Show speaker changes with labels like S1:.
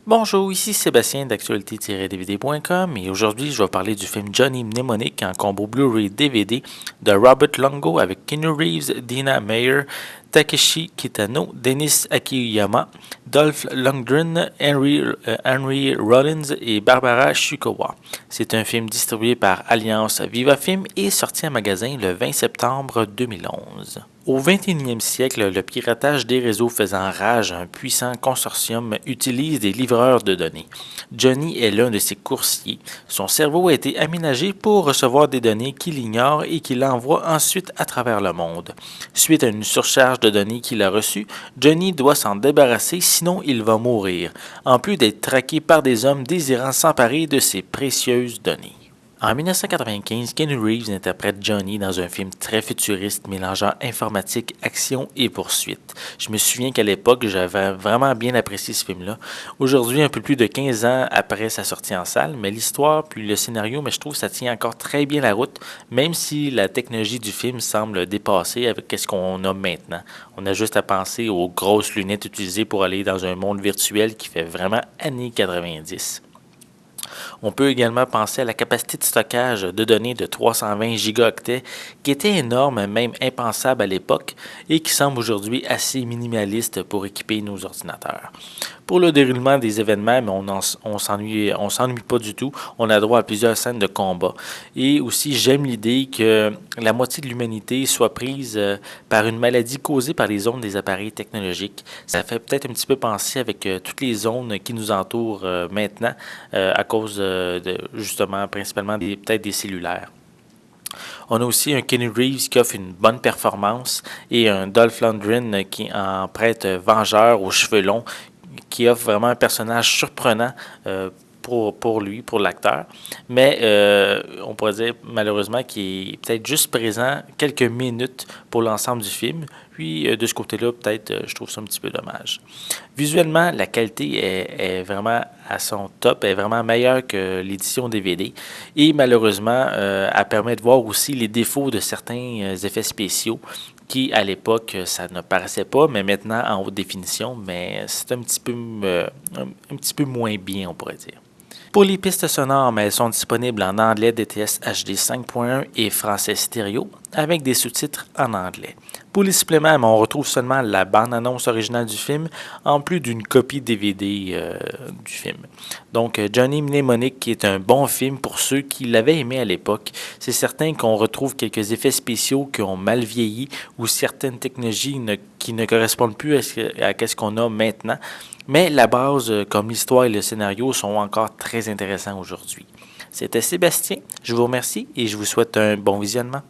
S1: Bonjour, ici Sébastien d'actualité-dvd.com et aujourd'hui je vais parler du film Johnny Mnemonic en combo Blu-ray DVD de Robert Longo avec Keanu Reeves, Dina Meyer, Takeshi Kitano, Denis Akiyama, Dolph Lundgren, Henry Rollins et Barbara Shukowa. C'est un film distribué par Alliance Viva Film et sorti en magasin le 20 septembre 2011. Au 21e siècle, le piratage des réseaux faisant rage, un puissant consortium utilise des livreurs de données. Johnny est l'un de ces coursiers. Son cerveau a été aménagé pour recevoir des données qu'il ignore et qu'il envoie ensuite à travers le monde. Suite à une surcharge de données qu'il a reçues, Johnny doit s'en débarrasser sinon il va mourir, en plus d'être traqué par des hommes désirant s'emparer de ses précieuses données. En 1995, Keanu Reeves interprète Johnny dans un film très futuriste mélangeant informatique, action et poursuite. Je me souviens qu'à l'époque, j'avais vraiment bien apprécié ce film-là. Aujourd'hui, un peu plus de 15 ans après sa sortie en salle, mais l'histoire puis le scénario, je trouve que ça tient encore très bien la route, même si la technologie du film semble dépasser avec ce qu'on a maintenant. On a juste à penser aux grosses lunettes utilisées pour aller dans un monde virtuel qui fait vraiment années 90. On peut également penser à la capacité de stockage de données de 320 gigaoctets qui était énorme, même impensable à l'époque, et qui semble aujourd'hui assez minimaliste pour équiper nos ordinateurs. Pour le déroulement des événements, mais on s'ennuie pas du tout. On a droit à plusieurs scènes de combat. Et aussi, j'aime l'idée que la moitié de l'humanité soit prise par une maladie causée par les ondes des appareils technologiques. Ça fait peut-être un petit peu penser avec toutes les zones qui nous entourent maintenant à cause justement, principalement peut-être des cellulaires. On a aussi un Keanu Reeves qui offre une bonne performance et un Dolph Lundgren qui en prête vengeur aux cheveux longs, qui offre vraiment un personnage surprenant pour lui, pour l'acteur. Mais on pourrait dire malheureusement qu'il est peut-être juste présent quelques minutes pour l'ensemble du film. Puis de ce côté-là, peut-être je trouve ça un petit peu dommage. Visuellement, la qualité est vraiment à son top, est vraiment meilleure que l'édition DVD. Et malheureusement, elle permet de voir aussi les défauts de certains effets spéciaux qui, à l'époque, ça ne paraissait pas, mais maintenant en haute définition, mais c'est un petit peu moins bien, on pourrait dire. Pour les pistes sonores, elles sont disponibles en anglais DTS HD 5.1 et français stéréo, avec des sous-titres en anglais. Pour les suppléments, on retrouve seulement la bande-annonce originale du film, en plus d'une copie DVD du film. Donc, Johnny Mnemonic, qui est un bon film pour ceux qui l'avaient aimé à l'époque. C'est certain qu'on retrouve quelques effets spéciaux qui ont mal vieilli ou certaines technologies qui ne correspondent plus à ce qu'on a maintenant. Mais la base, comme l'histoire et le scénario, sont encore très intéressants aujourd'hui. C'était Sébastien, je vous remercie et je vous souhaite un bon visionnement.